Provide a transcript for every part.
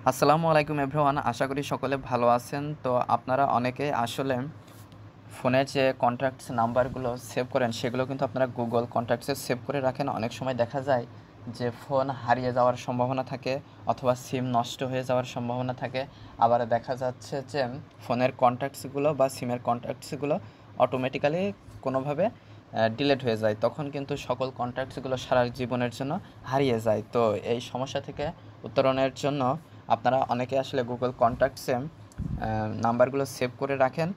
আসসালামু আলাইকুম এভরিওয়ান, আশা করি সকলে ভালো আছেন। তো আপনারা অনেকেই আসলে ফোনের যে কন্ট্যাক্টস নাম্বারগুলো সেভ করেন সেগুলো কিন্তু আপনারা গুগল কন্ট্যাক্টসে সেভ করে রাখেন। অনেক সময় দেখা যায় যে ফোন হারিয়ে যাওয়ার সম্ভাবনা থাকে অথবা সিম নষ্ট হয়ে যাওয়ার সম্ভাবনা থাকে। আবার দেখা যাচ্ছে যে ফোনের কন্ট্যাক্টসগুলো বা সিমের কন্ট্যাক্টসগুলো অটোমেটিক্যালি কোনোভাবে ডিলিট হয়ে যায়, তখন কিন্তু সকল কন্ট্যাক্টসগুলো সারা জীবনের জন্য হারিয়ে যায়। তো এই সমস্যা থেকে উত্তরণের জন্য আপনারা অনেকে আসলে গুগল কন্ট্যাক্টসে নাম্বারগুলো সেভ করে রাখেন।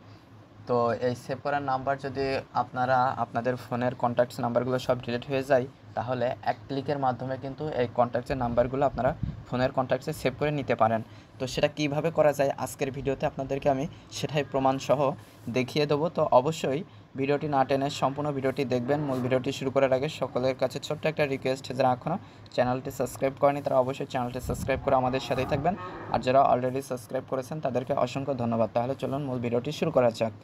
তো এই সেভ করার নাম্বার যদি আপনারা আপনাদের ফোনের কন্ট্যাক্টস নাম্বারগুলো সব ডিলিট হয়ে যায়, তাহলে এক ক্লিকের মাধ্যমে কিন্তু এই কন্ট্যাক্টসের নাম্বারগুলো আপনারা ফোনের কন্ট্যাক্টসে সেভ করে নিতে পারেন। তো সেটা কিভাবে করা যায় আজকের ভিডিওতে আপনাদেরকে আমি সেটাই প্রমাণসহ দেখিয়ে দেবো। তো অবশ্যই ভিডিওটি না টেনে সম্পূর্ণ ভিডিওটি দেখবেন। মূল ভিডিওটি শুরু করার আগে সকলের কাছে ছোট্ট একটা রিকোয়েস্ট, যারা এখনও চ্যানেলটি সাবস্ক্রাইব করেনি তারা অবশ্যই চ্যানেলটি সাবস্ক্রাইব করে আমাদের সাথেই থাকবেন, আর যারা অলরেডি সাবস্ক্রাইব করেছেন তাদেরকে অসংখ্য ধন্যবাদ। তাহলে চলুন মূল ভিডিওটি শুরু করা যাক।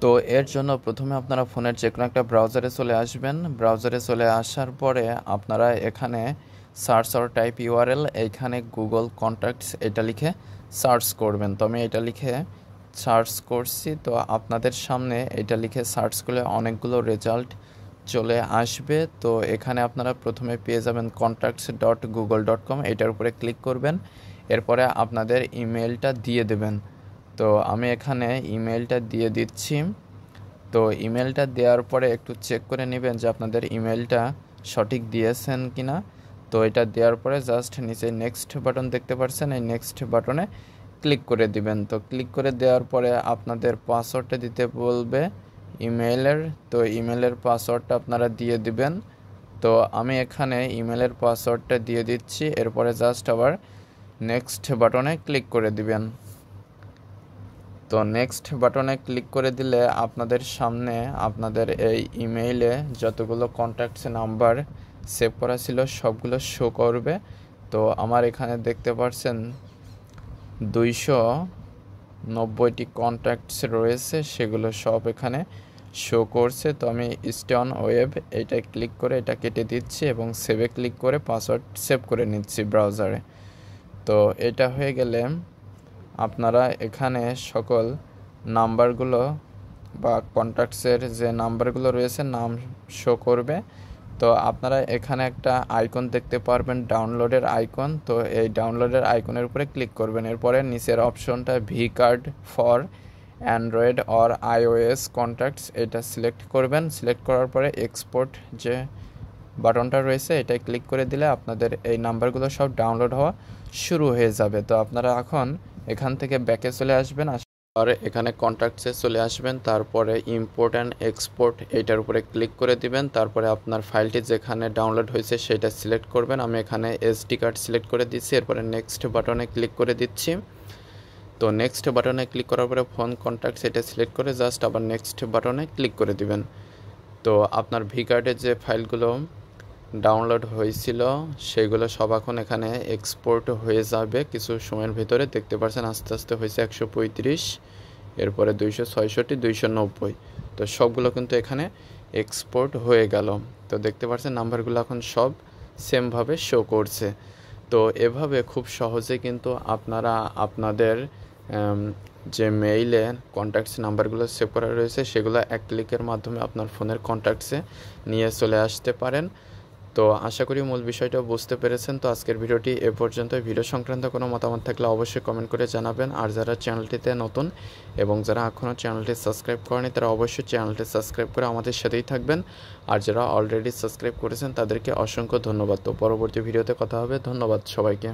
তো এর জন্য প্রথমে আপনারা ফোনের যে কোনো একটা ব্রাউজারে চলে আসবেন। ব্রাউজারে চলে আসার পরে আপনারা এখানে সার্চ অর টাইপ ইউআরএল, এইখানে গুগল কন্ট্যাক্টস এটা লিখে সার্চ করবেন। তো আমি এটা লিখে সার্চ করছি। তো আপনাদের সামনে এটা লিখে সার্চ করলে অনেকগুলো রেজাল্ট চলে আসবে। তো এখানে আপনারা প্রথমে পেয়ে যাবেন contacts.google.com, এটার উপরে ক্লিক করবেন। এরপরে আপনাদের ইমেলটা দিয়ে দেবেন। তো আমি এখানে ইমেলটা দিয়ে দিচ্ছি। তো ইমেলটা দেওয়ার পরে একটু চেক করে নেবেন যে আপনাদের ইমেলটা সঠিক দিয়েছেন কিনা। তো এটা দেওয়ার পরে জাস্ট নিচে নেক্সট বাটন দেখতে পাচ্ছেন, এই নেক্সট বাটনে ক্লিক করে দিবেন। তো ক্লিক করে দেওয়ার পরে আপনাদের পাসওয়ার্ডটা দিতে বলবে ইমেলের। তো ইমেলের পাসওয়ার্ডটা আপনারা দিয়ে দিবেন। তো আমি এখানে ইমেলের পাসওয়ার্ডটা দিয়ে দিচ্ছি। এরপরে জাস্ট আবার নেক্সট বাটনে ক্লিক করে দিবেন। তো নেক্সট বাটনে ক্লিক করে দিলে আপনাদের সামনে আপনাদের এই ইমেইলে যতগুলো কন্ট্যাক্টস নাম্বার সেভ করা ছিল সবগুলো শো করবে। তো আমার এখানে দেখতে পাচ্ছেন 290টি কন্ট্যাক্টস রয়েছে, সেগুলো সব এখানে শো করছে। তো আমি স্টে অন ওয়েব এইটা ক্লিক করে এটা কেটে দিচ্ছি এবং সেভে ক্লিক করে পাসওয়ার্ড সেভ করে নিচ্ছি ব্রাউজারে। তো এটা হয়ে গেলে আপনারা এখানে সকল নাম্বারগুলো বা কন্ট্যাক্টসের যে নাম্বারগুলো রয়েছে নাম শো করবে। তো আপনারা এখানে একটা আইকন দেখতে পারবেন, ডাউনলোডের আইকন। তো এই ডাউনলোডের আইকনের উপরে ক্লিক করবেন। এরপরে নিচের অপশনটা V card for Android or iOS contacts এটা সিলেক্ট করবেন। সিলেক্ট করার পরে এক্সপোর্ট যে বাটনটা রয়েছে এটাই ক্লিক করে দিলে আপনাদের এই নাম্বারগুলো সব ডাউনলোড হওয়া শুরু হয়ে যাবে। তো আপনারা এখন এখান থেকে ব্যাকে চলে আসবেন, আর এখানে কন্ট্যাক্টসে চলে আসবেন। তারপরে ইম্পোর্ট অ্যান্ড এক্সপোর্ট এইটার উপরে ক্লিক করে দিবেন। তারপরে আপনার ফাইলটি যেখানে ডাউনলোড হয়েছে সেটা সিলেক্ট করবেন। আমি এখানে এসডি কার্ড সিলেক্ট করে দিচ্ছি। এরপরে নেক্সট বাটনে ক্লিক করে দিচ্ছি। তো নেক্সট বাটনে ক্লিক করার পরে ফোন কন্ট্যাক্টস এটা সিলেক্ট করে জাস্ট আবার নেক্সট বাটনে ক্লিক করে দিবেন। তো আপনার ভি কার্ডের যে ফাইলগুলো ডাউনলোড হয়েছিল সেগুলো সব এখন এখানে এক্সপোর্ট হয়ে যাবে কিছু সময়ের ভিতরে। দেখতে পাচ্ছেন আস্তে আস্তে হয়েছে 135, এরপরে 266, 290। তো সবগুলো কিন্তু এখানে এক্সপোর্ট হয়ে গেল। তো দেখতে পাচ্ছেন নাম্বারগুলো এখন সব সেমভাবে শো করছে। তো এভাবে খুব সহজে কিন্তু আপনারা আপনাদের যে মেইলে কন্ট্যাক্টস নাম্বারগুলো সেভ করা রয়েছে সেগুলো এক ক্লিকের মাধ্যমে আপনার ফোনের কন্ট্যাক্টসে নিয়ে চলে আসতে পারেন। তো আশা করি মূল বিষয়টা বুঝতে পেরেছেন। তো আজকের ভিডিওটি এ পর্যন্ত। ভিডিও সংক্রান্ত কোনো মতামত থাকলে অবশ্যই কমেন্ট করে জানাবেন। আর যারা চ্যানেলটিতে নতুন এবং যারা এখনও চ্যানেলটি সাবস্ক্রাইব করেনি তারা অবশ্যই চ্যানেলটি সাবস্ক্রাইব করে আমাদের সাথেই থাকবেন। আর যারা অলরেডি সাবস্ক্রাইব করেছেন তাদেরকে অসংখ্য ধন্যবাদ। তো পরবর্তী ভিডিওতে কথা হবে। ধন্যবাদ সবাইকে।